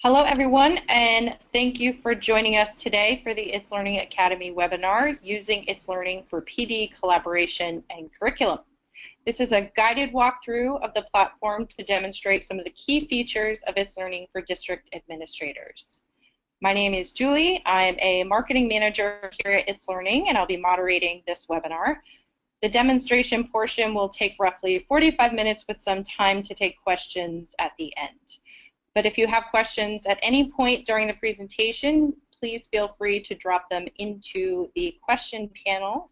Hello, everyone, and thank you for joining us today for the Itslearning Academy webinar, Using Itslearning for PD, Collaboration, and Curriculum. This is a guided walkthrough of the platform to demonstrate some of the key features of Itslearning for district administrators. My name is Julie. I'm a marketing manager here at Itslearning, and I'll be moderating this webinar. The demonstration portion will take roughly 45 minutes with some time to take questions at the end. But if you have questions at any point during the presentation, please feel free to drop them into the question panel.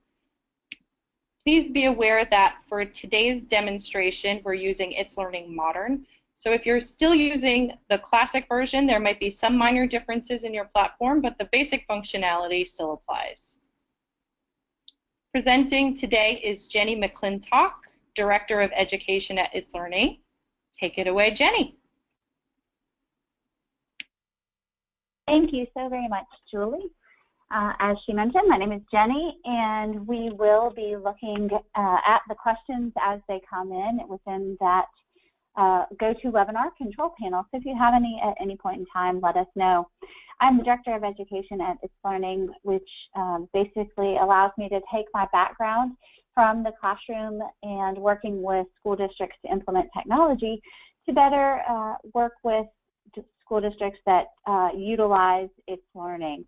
Please be aware that for today's demonstration, we're using Itslearning Modern. So if you're still using the classic version, there might be some minor differences in your platform, but the basic functionality still applies. Presenting today is Jenny McClintock, Director of Education at Itslearning. Take it away, Jenny. Thank you so very much, Julie. As she mentioned, my name is Jenny, and we will be looking at the questions as they come in within that GoToWebinar control panel. So if you have any at any point in time, let us know. I'm the Director of Education at Itslearning, which basically allows me to take my background from the classroom and working with school districts to implement technology to better work with school districts that utilize Itslearning.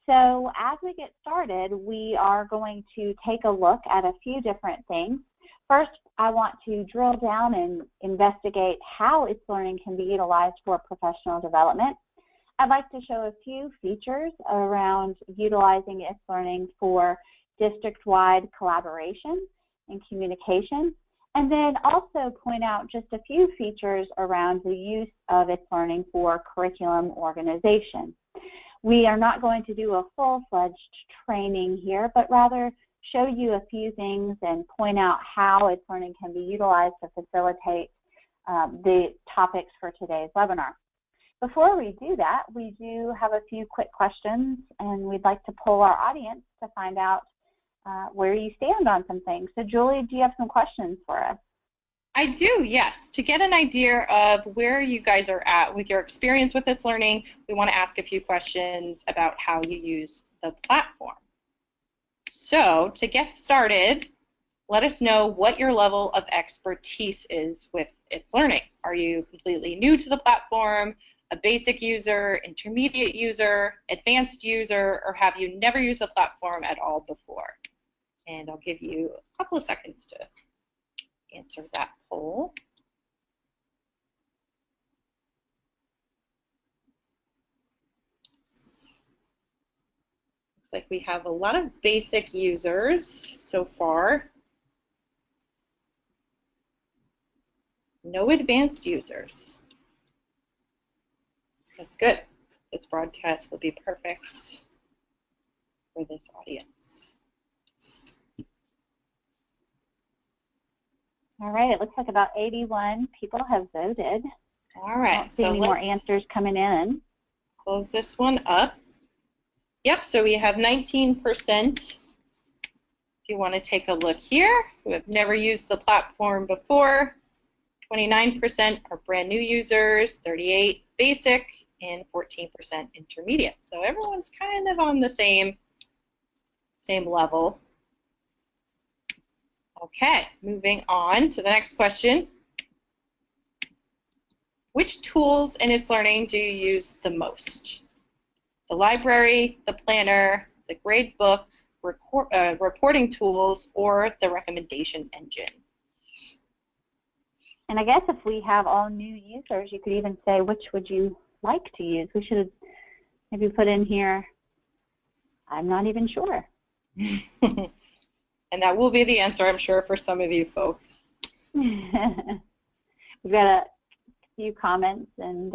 So as we get started, we are going to take a look at a few different things. First, I want to drill down and investigate how Itslearning can be utilized for professional development. I'd like to show a few features around utilizing Itslearning for district-wide collaboration and communication. And then also point out just a few features around the use of Itslearning for curriculum organization. We are not going to do a full-fledged training here, but rather show you a few things and point out how Itslearning can be utilized to facilitate the topics for today's webinar. Before we do that, we do have a few quick questions, and we'd like to poll our audience to find out where you stand on some things. So Julie, do you have some questions for us? I do, yes. To get an idea of where you guys are at with your experience with Itslearning, we want to ask a few questions about how you use the platform. So to get started, let us know what your level of expertise is with Itslearning. Are you completely new to the platform, a basic user, intermediate user, advanced user, or have you never used the platform at all before? And I'll give you a couple of seconds to answer that poll. Looks like we have a lot of basic users so far. No advanced users. That's good. This broadcast will be perfect for this audience. All right, it looks like about 81 people have voted. All right. I don't see any more answers coming in. Close this one up. Yep, so we have 19%. If you want to take a look here, who have never used the platform before. 29% are brand new users, 38% basic, and 14% intermediate. So everyone's kind of on the same level. Okay, moving on to the next question. Which tools in Itslearning do you use the most? The library, the planner, the grade book, reporting tools, or the recommendation engine? And I guess if we have all new users, you could even say, which would you like to use? We should have maybe put in here, I'm not even sure. And that will be the answer, I'm sure, for some of you folks. We've got a few comments, and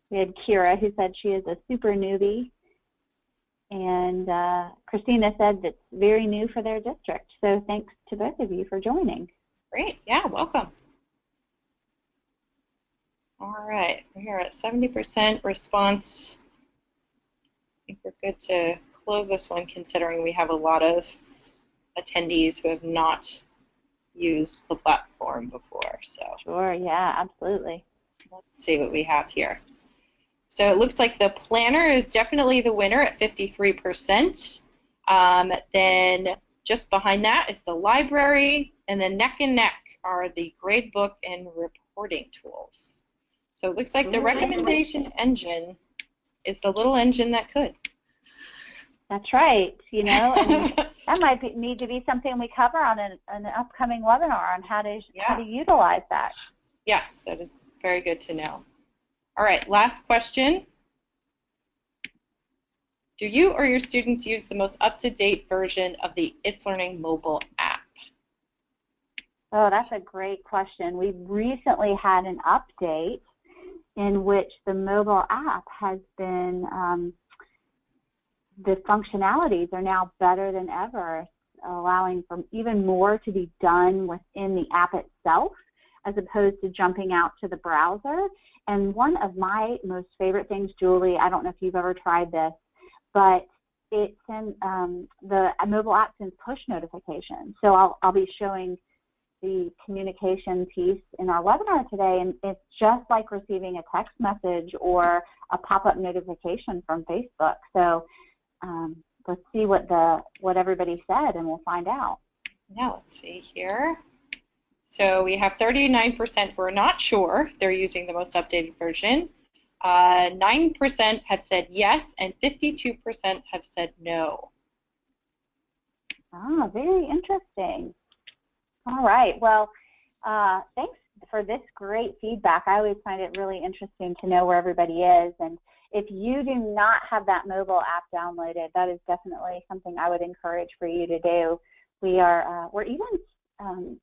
we had Kira who said she is a super newbie, and Christina said that's very new for their district. So thanks to both of you for joining. Great, yeah, welcome. All right, we're at 70% response. I think we're good to close this one considering we have a lot of attendees who have not used the platform before. So sure, yeah, absolutely. let's see what we have here. So it looks like the planner is definitely the winner at 53%. Then just behind that is the library, and then neck and neck are the gradebook and reporting tools. So it looks like the recommendation engine is the little engine that could. That's right. You know, and that might need to be something we cover on an upcoming webinar on how to utilize that. Yes, that is very good to know. All right, last question. Do you or your students use the most up-to-date version of the Itslearning mobile app? Oh, that's a great question. We recently had an update in which the mobile app has been, the functionalities are now better than ever, allowing for even more to be done within the app itself as opposed to jumping out to the browser. And one of my most favorite things, Julie, I don't know if you've ever tried this, but it sends, the mobile app sends push notifications. So I'll be showing the communication piece in our webinar today, and it's just like receiving a text message or a pop-up notification from Facebook. So let's see what everybody said, and we'll find out. Now let's see here. So we have 39% who are not sure they're using the most updated version. 9% have said yes, and 52% have said no. Ah, very interesting. All right. Well, thanks for this great feedback. I always find it really interesting to know where everybody is. And if you do not have that mobile app downloaded, that is definitely something I would encourage for you to do. We're even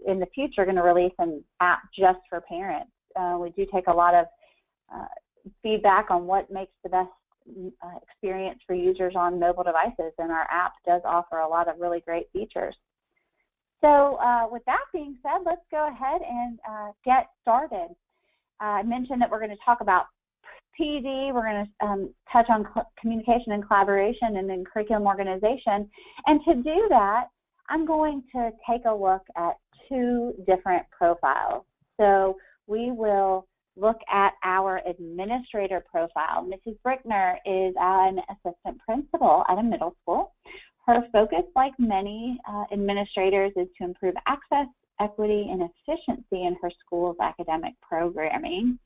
in the future going to release an app just for parents. We do take a lot of feedback on what makes the best experience for users on mobile devices, and our app does offer a lot of really great features. So with that being said, let's go ahead and get started. I mentioned that we're going to talk about PD, we're going to touch on communication and collaboration and then curriculum organization. And to do that, I'm going to take a look at two different profiles. So we will look at our administrator profile. Mrs. Brickner is an assistant principal at a middle school. Her focus, like many administrators, is to improve access, equity, and efficiency in her school's academic programming.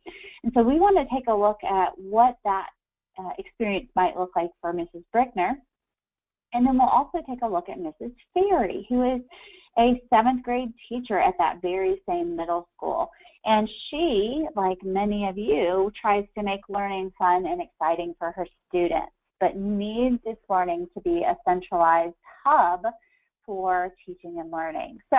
And so we want to take a look at what that experience might look like for Mrs. Brickner. And then we'll also take a look at Mrs. Ferry, who is a 7th grade teacher at that very same middle school. And she, like many of you, tries to make learning fun and exciting for her students, but needs Itslearning to be a centralized hub for teaching and learning. So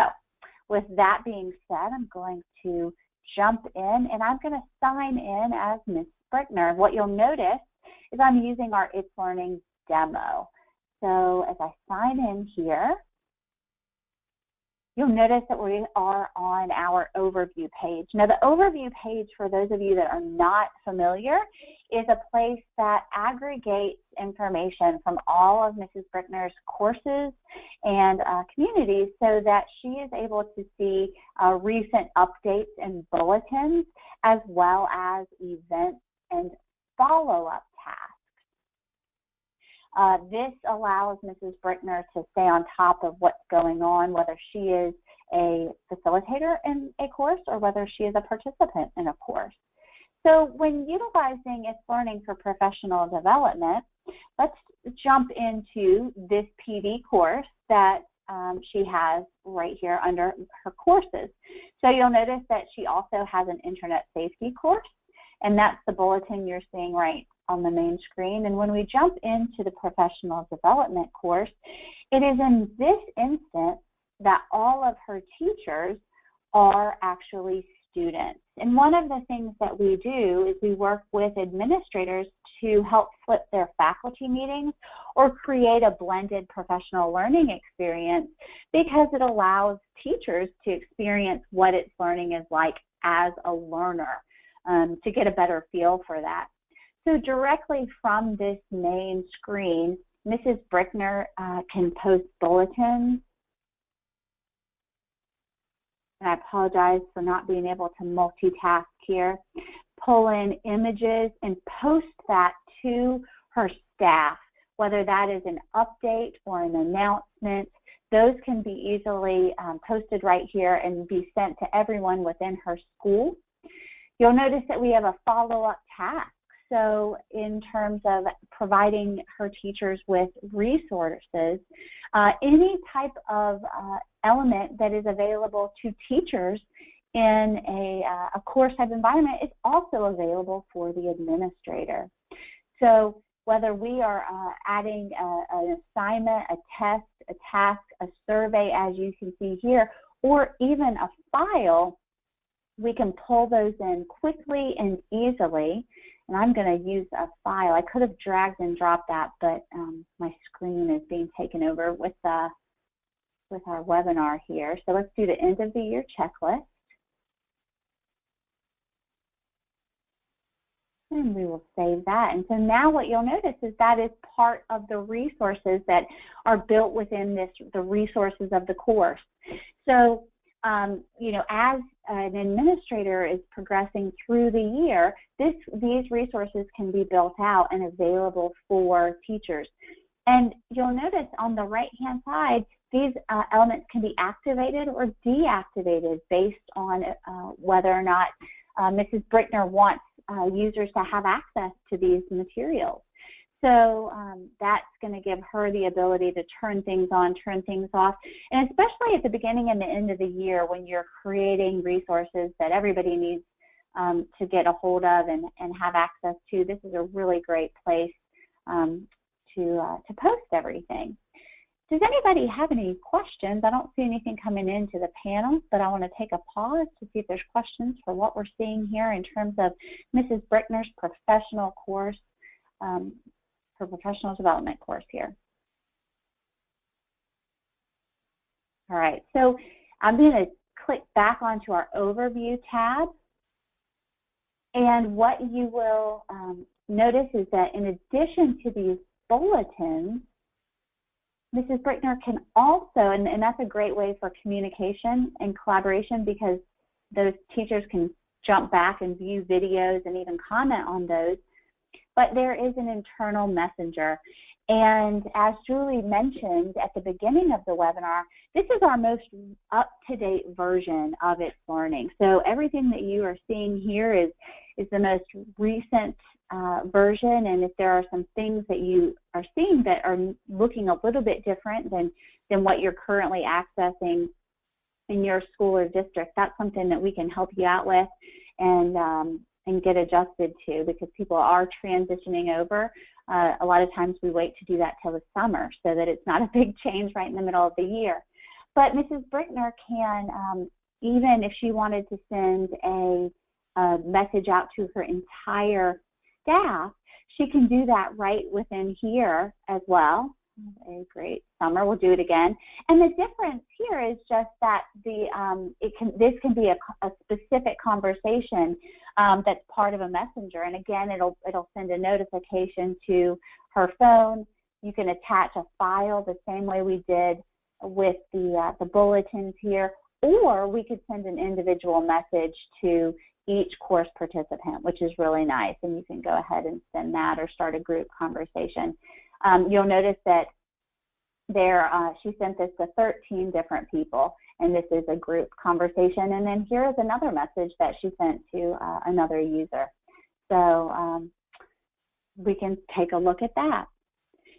with that being said, I'm going to jump in, and I'm going to sign in as Ms. Brickner. What you'll notice is I'm using our Itslearning demo. So as I sign in here, you'll notice that we are on our overview page. Now, the overview page, for those of you that are not familiar, is a place that aggregates information from all of Mrs. Brickner's courses and communities so that she is able to see recent updates and bulletins, as well as events and follow-up tasks. This allows Mrs. Brickner to stay on top of what's going on, whether she is a facilitator in a course or whether she is a participant in a course. So when utilizing Itslearning for professional development, let's jump into this PD course that she has right here under her courses. So you'll notice that she also has an internet safety course, and that's the bulletin you're seeing right on the main screen. And when we jump into the professional development course, it is in this instance that all of her teachers are actually students. And one of the things that we do is we work with administrators to help flip their faculty meetings or create a blended professional learning experience, because it allows teachers to experience what Itslearning is like as a learner, to get a better feel for that. So directly from this main screen, Mrs. Brickner can post bulletins. And I apologize for not being able to multitask here. pull in images and post that to her staff, whether that is an update or an announcement. Those can be easily posted right here and be sent to everyone within her school. You'll notice that we have a follow-up task. So in terms of providing her teachers with resources, any type of element that is available to teachers in a course type environment is also available for the administrator. So whether we are adding an assignment, a test, a task, a survey, as you can see here, or even a file, we can pull those in quickly and easily. And I'm going to use a file. I could have dragged and dropped that, but my screen is being taken over with our webinar here. So let's do the end of the year checklist. And we will save that. And so now what you'll notice is that is part of the resources that are built within the resources of the course. So, you know, as an administrator is progressing through the year, these resources can be built out and available for teachers. And you'll notice on the right-hand side, these elements can be activated or deactivated based on whether or not Mrs. Brickner wants users to have access to these materials. So that's going to give her the ability to turn things on, turn things off, and especially at the beginning and the end of the year when you're creating resources that everybody needs to get a hold of and have access to. This is a really great place to post everything. Does anybody have any questions? I don't see anything coming into the panel, but I want to take a pause to see if there's questions for what we're seeing here in terms of Mrs. Brickner's professional course, her professional development course here. All right, so I'm going to click back onto our overview tab. And what you will notice is that in addition to these bulletins, Mrs. Brickner can also, and that's a great way for communication and collaboration because those teachers can jump back and view videos and even comment on those, but there is an internal messenger. And as Julie mentioned at the beginning of the webinar, this is our most up-to-date version of Itslearning. So everything that you are seeing here is the most recent version, and if there are some things that you are seeing that are looking a little bit different than what you're currently accessing in your school or district, that's something that we can help you out with and get adjusted to, because people are transitioning over. A lot of times we wait to do that till the summer so that it's not a big change right in the middle of the year. But Mrs. Brickner can, even if she wanted to send a message out to her entire staff, she can do that right within here as well. A great summer. We'll do it again. And the difference here is just that this can be a specific conversation that's part of a messenger. And again, it'll send a notification to her phone. You can attach a file the same way we did with the bulletins here, or we could send an individual message to each course participant, which is really nice. And you can go ahead and send that or start a group conversation. You'll notice that she sent this to 13 different people, and this is a group conversation. And then here is another message that she sent to another user. So we can take a look at that.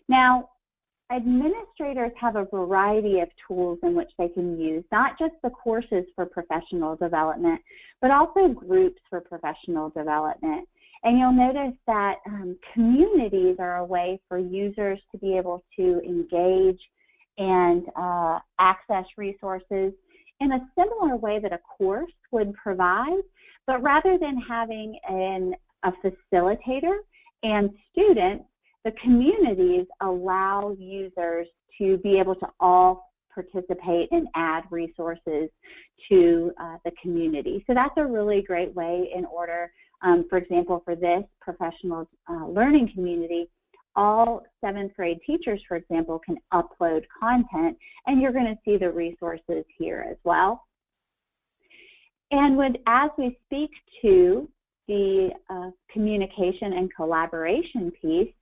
Now, administrators have a variety of tools in which they can use, not just the courses for professional development, but also groups for professional development. And you'll notice that communities are a way for users to be able to engage and access resources in a similar way that a course would provide, but rather than having a facilitator and students, the communities allow users to be able to all participate and add resources to the community. So that's a really great way in order, for example, for this professional learning community, all 7th grade teachers, for example, can upload content, and you're going to see the resources here as well. And as we speak to the communication and collaboration piece,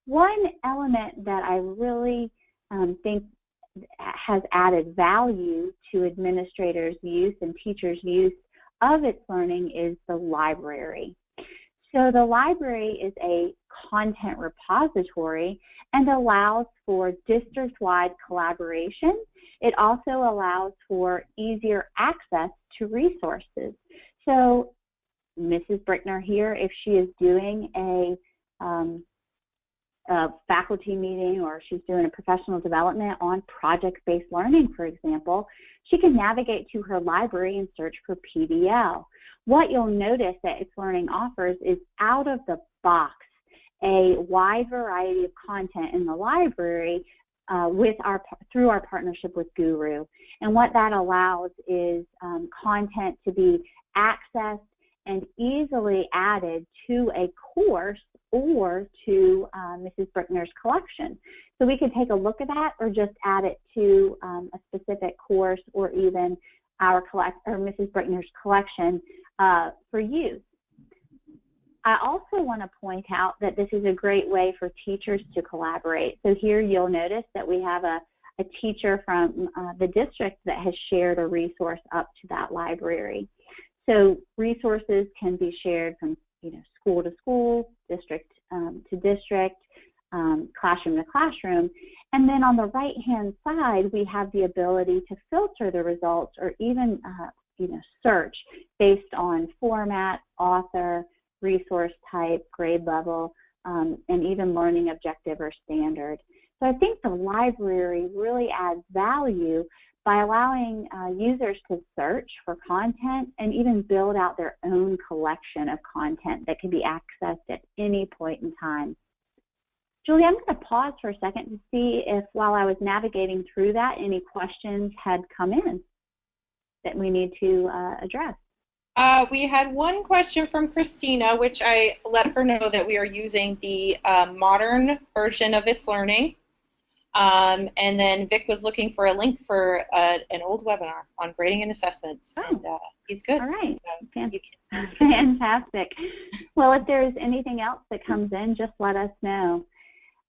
one element that I really think has added value to administrators' use and teachers' use of Itslearning is the library. So the library is a content repository and allows for district-wide collaboration. It also allows for easier access to resources. So Mrs. Brickner here, if she is doing a faculty meeting or she's doing a professional development on project-based learning, for example, she can navigate to her library and search for PBL. What you'll notice that Itslearning offers is out of the box a wide variety of content in the library through our partnership with Guru. And what that allows is content to be accessed and easily added to a course or to Mrs. Brickner's collection. So we could take a look at that or just add it to a specific course or even our Mrs. Brickner's collection for use. I also want to point out that this is a great way for teachers to collaborate. So here you'll notice that we have a teacher from the district that has shared a resource up to that library. So resources can be shared from school to school, district to district, classroom to classroom. And then on the right-hand side, we have the ability to filter the results or even search based on format, author, resource type, grade level, and even learning objective or standard. So I think the library really adds value by allowing users to search for content and even build out their own collection of content that can be accessed at any point in time. Julie, I'm going to pause for a second to see if, while I was navigating through that, any questions had come in that we need to address. We had one question from Christina, which I let her know that we are using the modern version of Itslearning. And then Vic was looking for a link for an old webinar on grading and assessments, and he's good. All right, So fantastic. Well, if there's anything else that comes in, just let us know.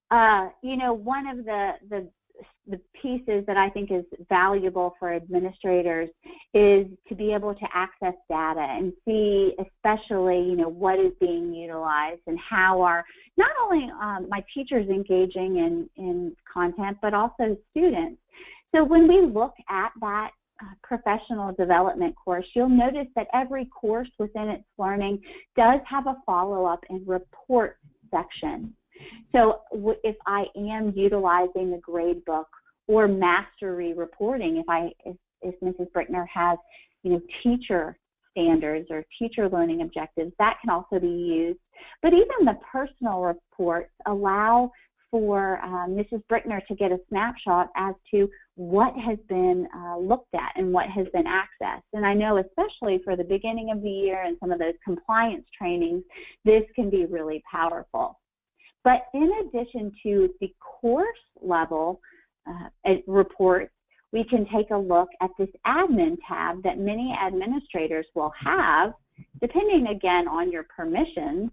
One of the pieces that I think is valuable for administrators is to be able to access data and see, especially, what is being utilized and how are not only my teachers engaging in content, but also students. So when we look at that professional development course, you'll notice that every course within Itslearning does have a follow-up and report section. So if I am utilizing the grade book or mastery reporting, if Mrs. Brickner has, teacher standards or teacher learning objectives, that can also be used. But even the personal reports allow for Mrs. Brickner to get a snapshot as to what has been looked at and what has been accessed. And I know especially for the beginning of the year and some of those compliance trainings, this can be really powerful. But in addition to the course level reports, we can take a look at this admin tab that many administrators will have, depending again on your permissions.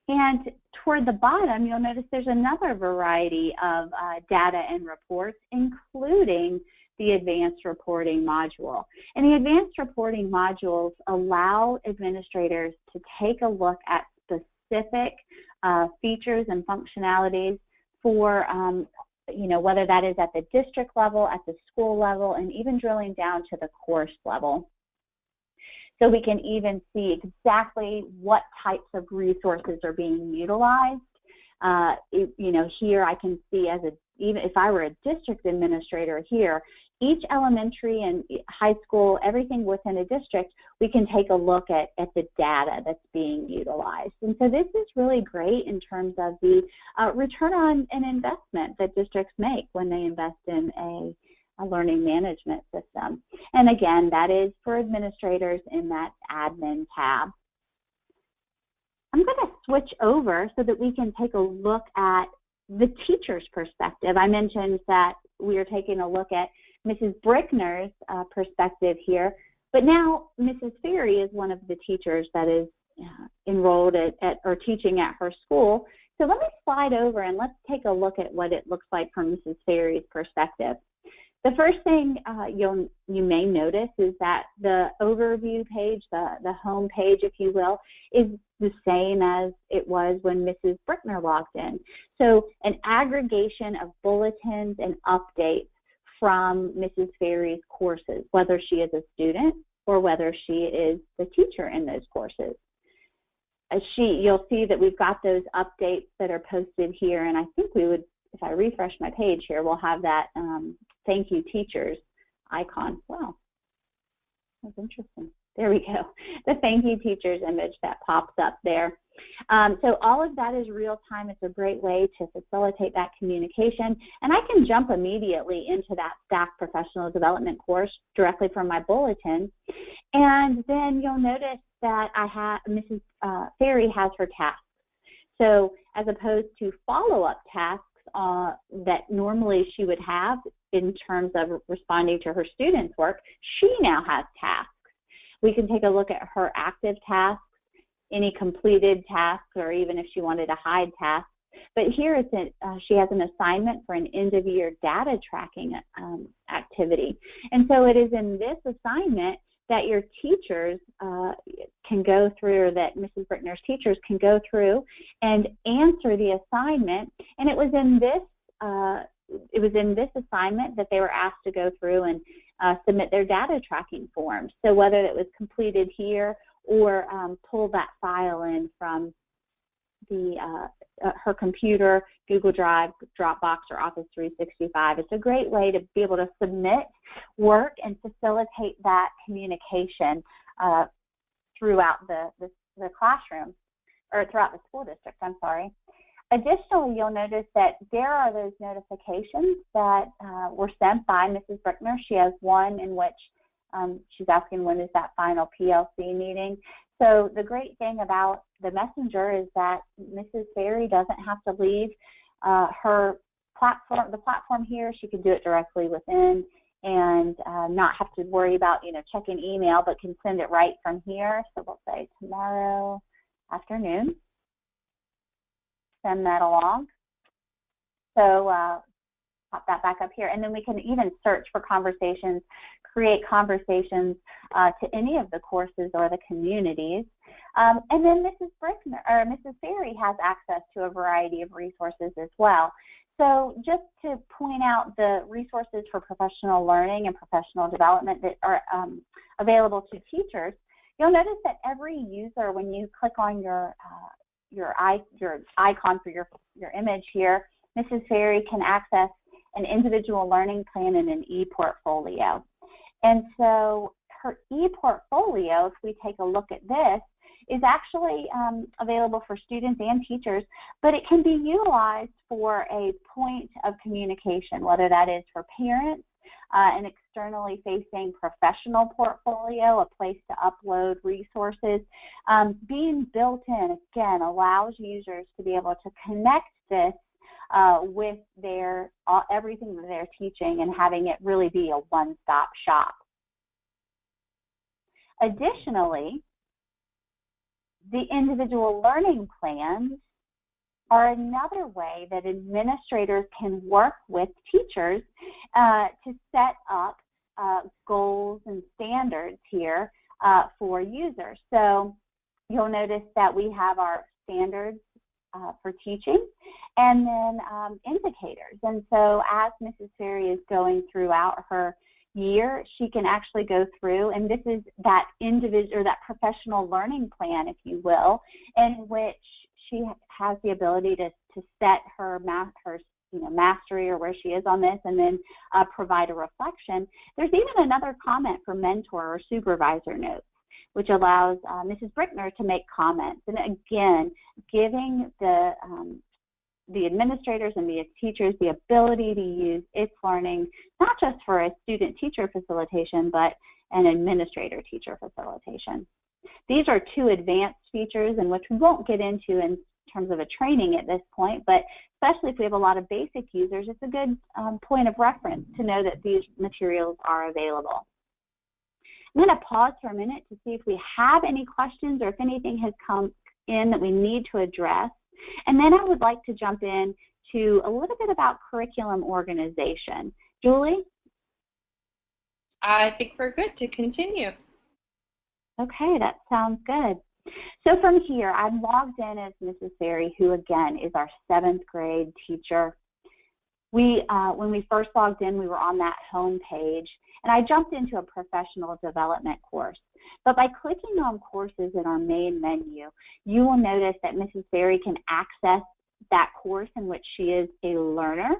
And toward the bottom, you'll notice there's another variety of data and reports, including the advanced reporting module. And the advanced reporting modules allow administrators to take a look at specific features and functionalities for, whether that is at the district level, at the school level, and even drilling down to the course level. So we can even see exactly what types of resources are being utilized. Here I can see even if I were a district administrator here, each elementary and high school, everything within a district, we can take a look at the data that's being utilized. And so this is really great in terms of the return on an investment that districts make when they invest in a learning management system. And again, that is for administrators in that admin tab. I'm going to switch over so that we can take a look at the teacher's perspective. I mentioned that we are taking a look at Mrs. Brickner's perspective here, but now Mrs. Ferry is one of the teachers that is enrolled at or teaching at her school. So let me slide over and let's take a look at what it looks like from Mrs. Ferry's perspective. The first thing you may notice is that the overview page, the home page, if you will, is the same as it was when Mrs. Brickner logged in. So an aggregation of bulletins and updates from Mrs. Ferry's courses, whether she is a student or whether she is the teacher in those courses. You'll see that we've got those updates that are posted here, and I think we would, if I refresh my page here, we'll have that thank you teachers icon. Wow, that's interesting. There we go. The thank you teachers image that pops up there. So all of that is real time. It's a great way to facilitate that communication. And I can jump immediately into that staff professional development course directly from my bulletin. And then you'll notice that Mrs. Ferry has her tasks. So as opposed to follow-up tasks that normally she would have in terms of responding to her students' work, she now has tasks. We can take a look at her active tasks, any completed tasks, or even if she wanted to hide tasks. But here she has an assignment for an end-of-year data tracking activity. And so it is in this assignment that your teachers can go through, or that Mrs. Brickner's teachers can go through and answer the assignment. And it was in this assignment that they were asked to go through and submit their data tracking forms. So whether it was completed here or pull that file in from her computer, Google Drive, Dropbox, or Office 365. It's a great way to be able to submit work and facilitate that communication throughout the classroom, or throughout the school district, I'm sorry. Additionally, you'll notice that there are those notifications that were sent by Mrs. Brickner. She has one in which she's asking when is that final PLC meeting. So the great thing about the messenger is that Mrs. Ferry doesn't have to leave her platform, the platform here. She can do it directly within and not have to worry about, checking email, but can send it right from here. So we'll say tomorrow afternoon. Send that along. So pop that back up here. And then we can even search for conversations, create conversations to any of the courses or the communities. And then Mrs. Brickner, or Mrs. Ferry, has access to a variety of resources as well. So just to point out the resources for professional learning and professional development that are available to teachers, you'll notice that every user, when you click on your icon for your image here, Mrs. Ferry can access an individual learning plan and an ePortfolio. And so her ePortfolio, if we take a look at this, is actually available for students and teachers, but it can be utilized for a point of communication, whether that is for parents, an externally facing professional portfolio, a place to upload resources. Being built in, again, allows users to be able to connect this with everything that they're teaching and having it really be a one-stop shop. Additionally, the individual learning plans are another way that administrators can work with teachers to set up goals and standards here for users. So you'll notice that we have our standards for teaching and then indicators. And so as Mrs. Ferry is going throughout her year, she can actually go through, and this is that individual, or that professional learning plan, if you will, in which she has the ability to set her mastery, or where she is on this, and then provide a reflection. There's even another comment for mentor or supervisor notes, which allows Mrs. Brickner to make comments. And again, giving the administrators and the teachers the ability to use Itslearning, not just for a student-teacher facilitation, but an administrator-teacher facilitation. These are two advanced features, in which we won't get into in terms of a training at this point, but especially if we have a lot of basic users, it's a good point of reference to know that these materials are available. I'm going to pause for a minute to see if we have any questions or if anything has come in that we need to address. And then I would like to jump in to a little bit about curriculum organization. Julie? I think we're good to continue. Okay, that sounds good. So from here, I'm logged in as Mrs. Ferry, who again is our 7th grade teacher. When we first logged in, we were on that home page, and I jumped into a professional development course. But by clicking on courses in our main menu, you will notice that Mrs. Ferry can access that course in which she is a learner,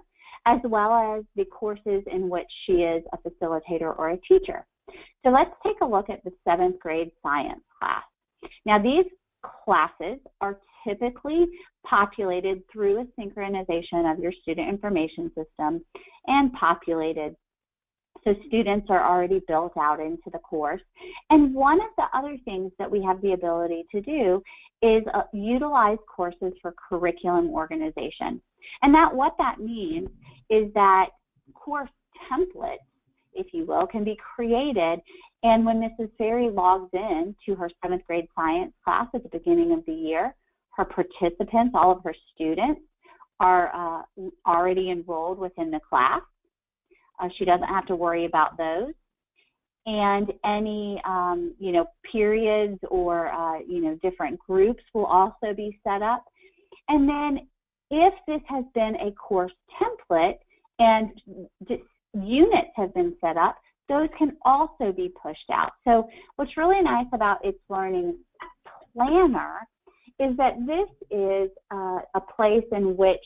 as well as the courses in which she is a facilitator or a teacher. So let's take a look at the 7th grade science class. Now, these classes are typically populated through a synchronization of your student information system and populated. So students are already built out into the course. And one of the other things that we have the ability to do is utilize courses for curriculum organization. And what that means is that course templates, if you will, can be created. And when Mrs. Ferry logs in to her 7th grade science class at the beginning of the year, her participants, all of her students, are already enrolled within the class. She doesn't have to worry about those. And any, periods or, different groups will also be set up. And then if this has been a course template and units have been set up, those can also be pushed out. So what's really nice about Itslearning Planner is that this is a place in which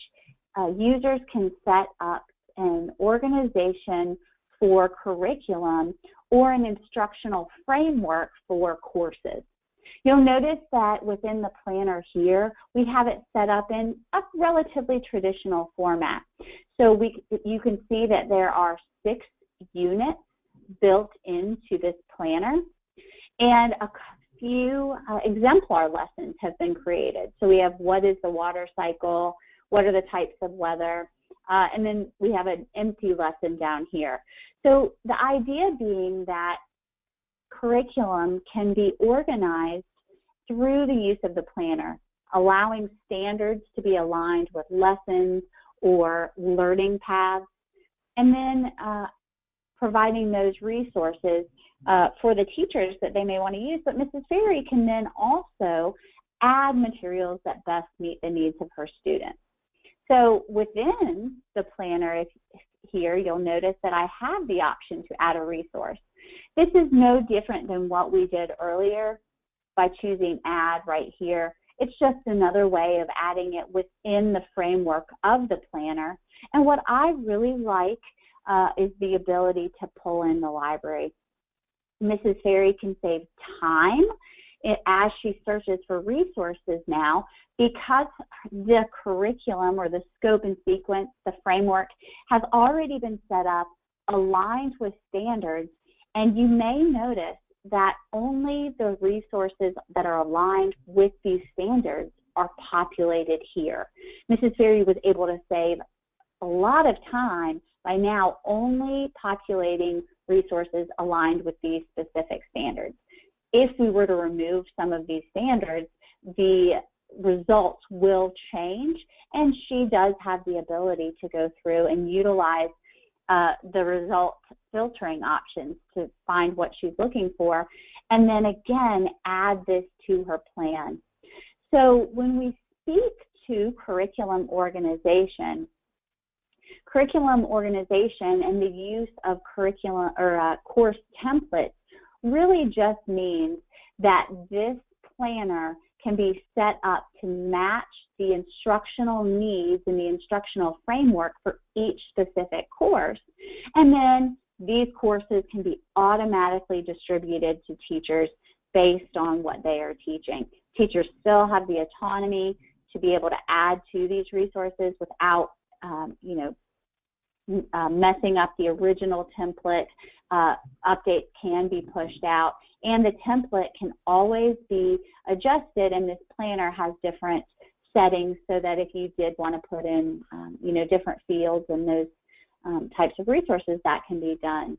users can set up an organization for curriculum or an instructional framework for courses. You'll notice that within the planner here, we have it set up in a relatively traditional format. So you can see that there are 6 units built into this planner, and a few exemplar lessons have been created. So we have what is the water cycle, what are the types of weather, and then we have an empty lesson down here. So the idea being that curriculum can be organized through the use of the planner, allowing standards to be aligned with lessons or learning paths, and then providing those resources for the teachers that they may want to use. But Mrs. Ferry can then also add materials that best meet the needs of her students. So within the planner here, you'll notice that I have the option to add a resource. This is no different than what we did earlier by choosing add right here. It's just another way of adding it within the framework of the planner. And what I really like is the ability to pull in the library. Mrs. Ferry can save time as she searches for resources now, because the curriculum or the scope and sequence, the framework, has already been set up, aligned with standards, and you may notice that only the resources that are aligned with these standards are populated here. Mrs. Ferry was able to save a lot of time by now only populating resources aligned with these specific standards. If we were to remove some of these standards, the results will change, and she does have the ability to go through and utilize the result filtering options to find what she's looking for, and then again add this to her plan. So when we speak to curriculum organization and the use of curriculum or course templates really just means that this planner can be set up to match the instructional needs and the instructional framework for each specific course. And then these courses can be automatically distributed to teachers based on what they are teaching. Teachers still have the autonomy to be able to add to these resources without, messing up the original template. Updates can be pushed out, and the template can always be adjusted, and this planner has different settings so that if you did want to put in, different fields and those types of resources, that can be done.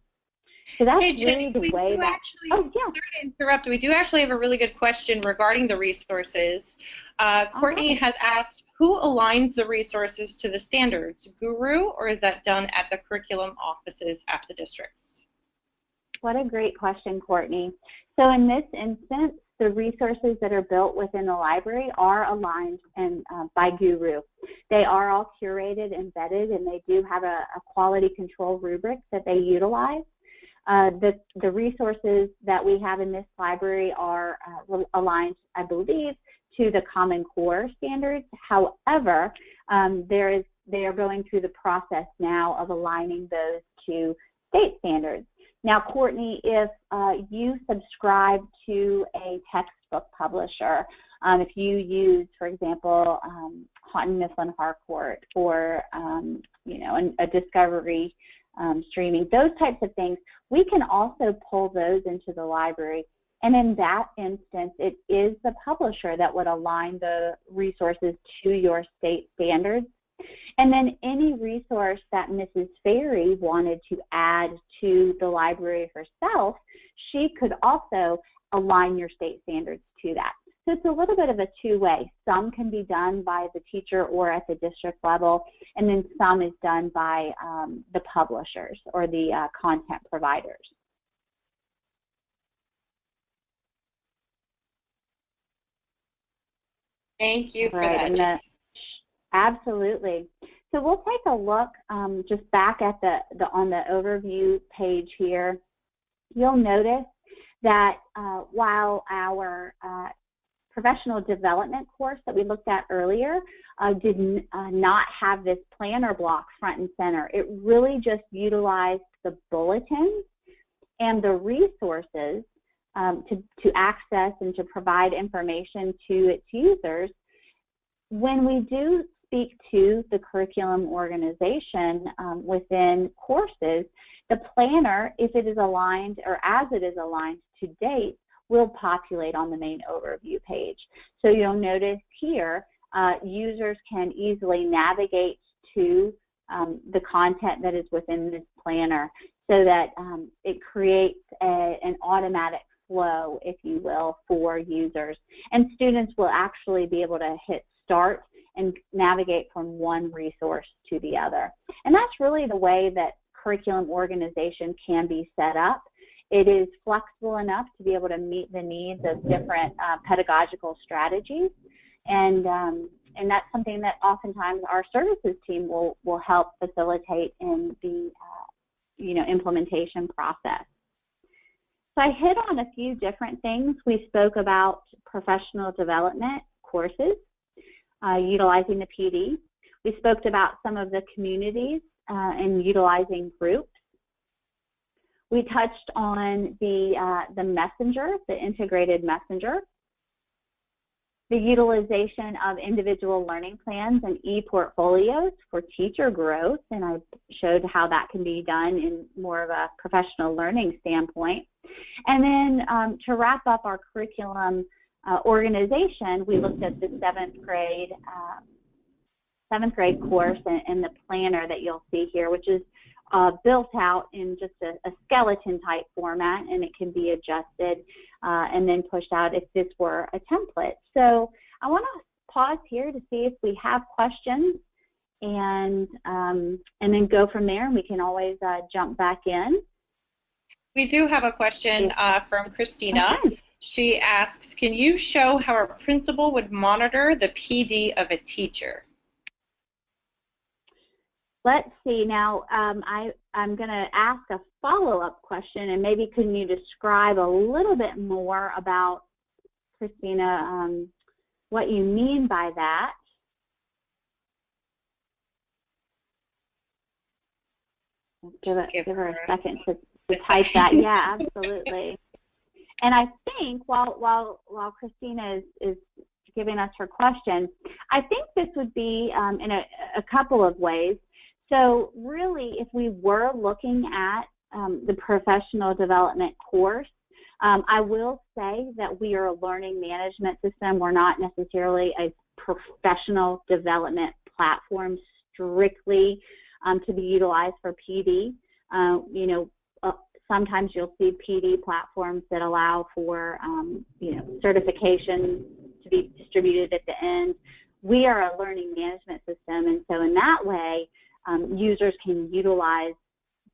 So that's Hey, Jenny, really the we way do that, actually, oh yeah, sorry to interrupt, we do actually have a really good question regarding the resources. all Courtney right. has asked, who aligns the resources to the standards, Guru, or is that done at the curriculum offices at the districts? What a great question, Courtney. So in this instance, the resources that are built within the library are aligned by Guru. They are all curated and vetted, and they do have a quality control rubric that they utilize. The resources that we have in this library are aligned, I believe, to the Common Core standards. However, they are going through the process now of aligning those to state standards. Now, Courtney, if you subscribe to a textbook publisher, if you use, for example, Houghton Mifflin Harcourt or a Discovery streaming, those types of things, we can also pull those into the library. And in that instance, it is the publisher that would align the resources to your state standards. And then any resource that Mrs. Ferry wanted to add to the library herself, she could also align your state standards to that. So it's a little bit of a two-way. Some can be done by the teacher or at the district level, and then some is done by the publishers or the content providers. Thank you for Right, that. absolutely. So we'll take a look just back at on the overview page here. You'll notice that while our professional development course that we looked at earlier did not have this planner block front and center, it really just utilized the bulletins and the resources to access and to provide information to its users. When we do speak to the curriculum organization within courses, the planner, if it is aligned or as it is aligned to date, will populate on the main overview page. So you'll notice here, users can easily navigate to the content that is within this planner so that it creates an automatic flow, if you will, for users. And students will actually be able to hit start and navigate from one resource to the other. And that's really the way that curriculum organization can be set up. It is flexible enough to be able to meet the needs of different pedagogical strategies, and that's something that oftentimes our services team will help facilitate in the implementation process. So I hit on a few different things. We spoke about professional development courses, utilizing the PD. We spoke about some of the communities and utilizing groups. We touched on the messenger, the integrated messenger, the utilization of individual learning plans and e-portfolios for teacher growth, and I showed how that can be done in more of a professional learning standpoint. And then to wrap up our curriculum organization, we looked at the seventh grade course and the planner that you'll see here, which is built out in just a skeleton type format, and it can be adjusted and then pushed out if this were a template. So I want to pause here to see if we have questions, and then go from there, and we can always jump back in. We do have a question from Christina. Okay. She asks, can you show how a principal would monitor the PD of a teacher? Let's see. Now, I'm going to ask a follow-up question, and maybe can you describe a little bit more about, Christina, what you mean by that? Give her a second to type that. Yeah, absolutely. And I think while Christina is giving us her question, I think this would be in a couple of ways. So really, if we were looking at the professional development course, I will say that we are a learning management system. We're not necessarily a professional development platform strictly to be utilized for PD. Sometimes you'll see PD platforms that allow for, certification to be distributed at the end. We are a learning management system, and so in that way, users can utilize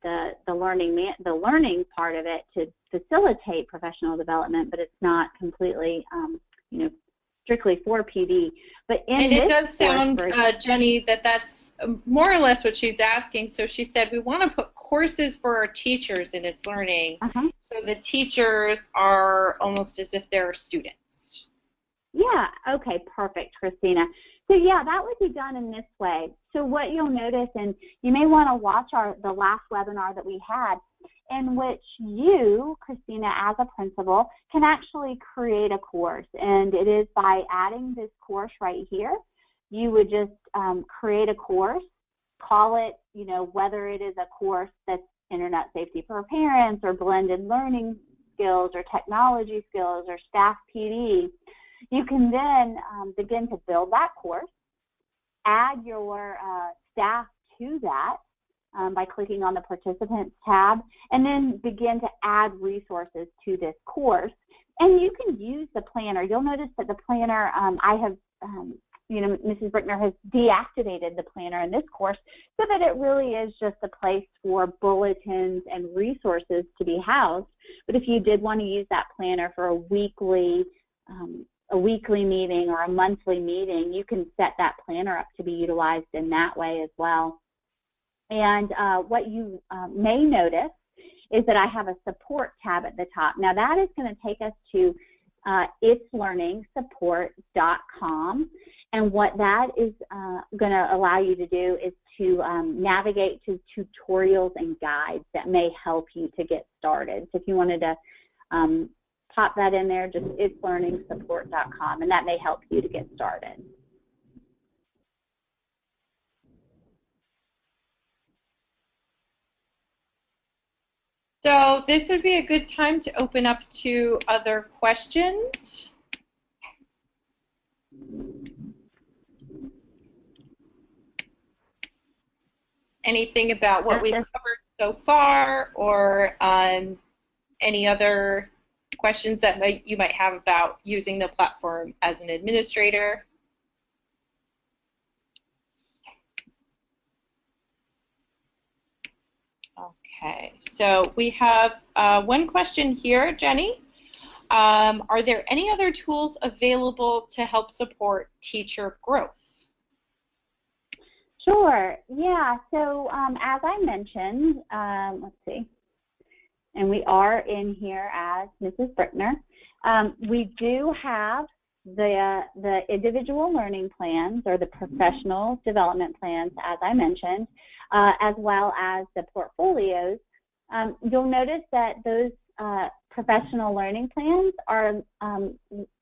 the learning part of it to facilitate professional development, but it's not completely, strictly for PD. But and it does sound, Jenny, that's more or less what she's asking. So she said we want to put courses for our teachers in Itslearning, so the teachers are almost as if they're students. Yeah, okay, perfect, Christina. So yeah, that would be done in this way. So what you'll notice, and you may want to watch the last webinar that we had, in which you, Christina, as a principal, can actually create a course. And it is by adding this course right here. You would just create a course, call it, whether it is a course that's Internet Safety for Parents or Blended Learning Skills or Technology Skills or Staff PD. You can then begin to build that course, add your staff to that by clicking on the Participants tab, and then begin to add resources to this course. And you can use the planner. You'll notice that the planner, Mrs. Brickner has deactivated the planner in this course so that it really is just a place for bulletins and resources to be housed. But if you did want to use that planner for a weekly meeting or a monthly meeting, you can set that planner up to be utilized in that way as well. And what you may notice is that I have a support tab at the top. Now that is going to take us to itslearningsupport.com, and what that is going to allow you to do is to navigate to tutorials and guides that may help you to get started. So if you wanted to pop that in there, just itslearningsupport.com, and that may help you to get started. So this would be a good time to open up to other questions. Anything about what we've covered so far, or any other questions that you might have about using the platform as an administrator? Okay, so we have one question here, Jenny. Are there any other tools available to help support teacher growth? Sure, yeah, so as I mentioned, let's see, and we are in here as Mrs. Brickner, we do have the individual learning plans, or the professional development plans, as I mentioned, as well as the portfolios. You'll notice that those professional learning plans are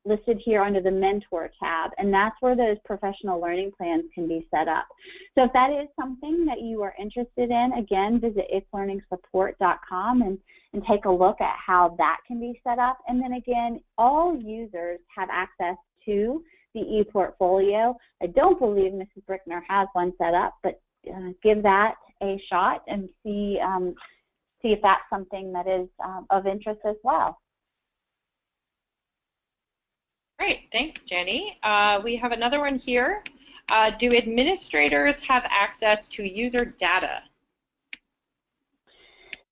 listed here under the Mentor tab, and that's where those professional learning plans can be set up. So if that is something that you are interested in, again, visit itslearningsupport.com and take a look at how that can be set up. And then again, all users have access to the ePortfolio. I don't believe Mrs. Brickner has one set up, but give that a shot and see if that's something that is of interest as well. Great, thanks, Jenny. We have another one here. Do administrators have access to user data?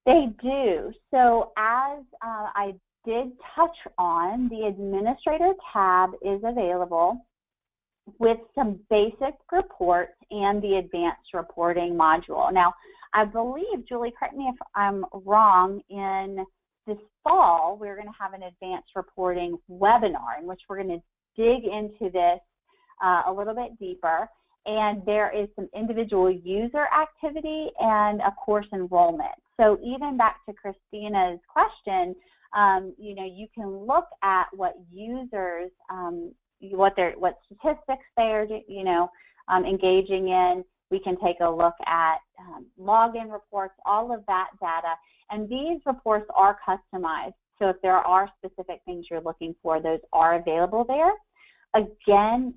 They do. So as I did touch on, the administrator tab is available with some basic reports and the advanced reporting module. Now, I believe, Julie, correct me if I'm wrong, in this fall, we're going to have an advanced reporting webinar in which we're going to dig into this a little bit deeper. And there is some individual user activity and a course enrollment. So even back to Christina's question, you can look at what users, what statistics they're, engaging in. We can take a look at login reports, all of that data. And these reports are customized. So if there are specific things you're looking for, those are available there. Again,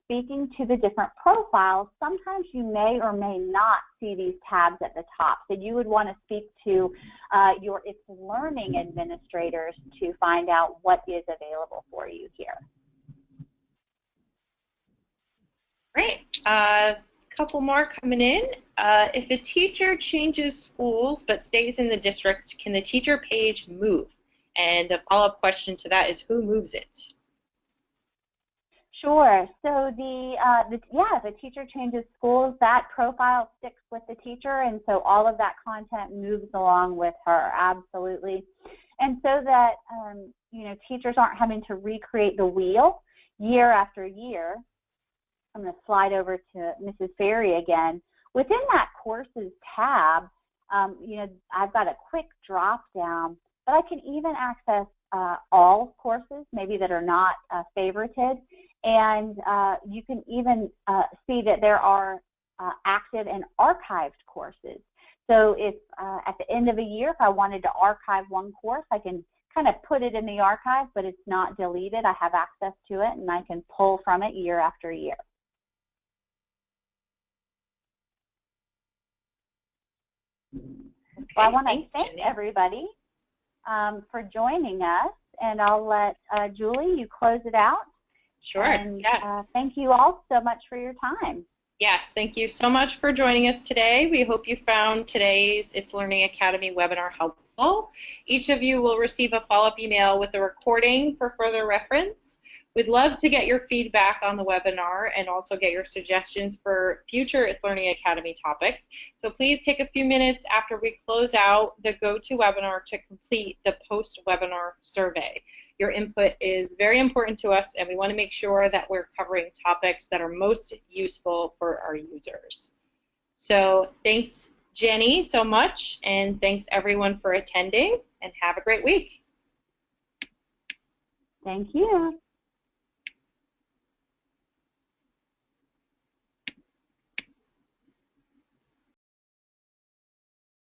speaking to the different profiles, sometimes you may or may not see these tabs at the top. So you would want to speak to your Itslearning administrators to find out what is available for you here. Great. Couple more coming in. If a teacher changes schools but stays in the district, can the teacher page move? And a follow-up question to that is, who moves it? Sure. So if the teacher changes schools, that profile sticks with the teacher, and so all of that content moves along with her. Absolutely. And so that teachers aren't having to recreate the wheel year after year. I'm going to slide over to Mrs. Ferry again. Within that courses tab, I've got a quick drop down, but I can even access all courses, maybe that are not favorited, and you can even see that there are active and archived courses. So if at the end of a year, if I wanted to archive one course, I can kind of put it in the archive, but it's not deleted. I have access to it, and I can pull from it year after year. Okay, well, I want to thank everybody for joining us, and I'll let Julie, you close it out. Sure, and, yes. Thank you all so much for your time. Yes, thank you so much for joining us today. We hope you found today's Itslearning Academy webinar helpful. Each of you will receive a follow-up email with a recording for further reference. We'd love to get your feedback on the webinar and also get your suggestions for future Itslearning Academy topics. So please take a few minutes after we close out the GoToWebinar to complete the post-webinar survey. Your input is very important to us, and we want to make sure that we're covering topics that are most useful for our users. So thanks, Jenny, so much, and thanks everyone for attending, and have a great week. Thank you.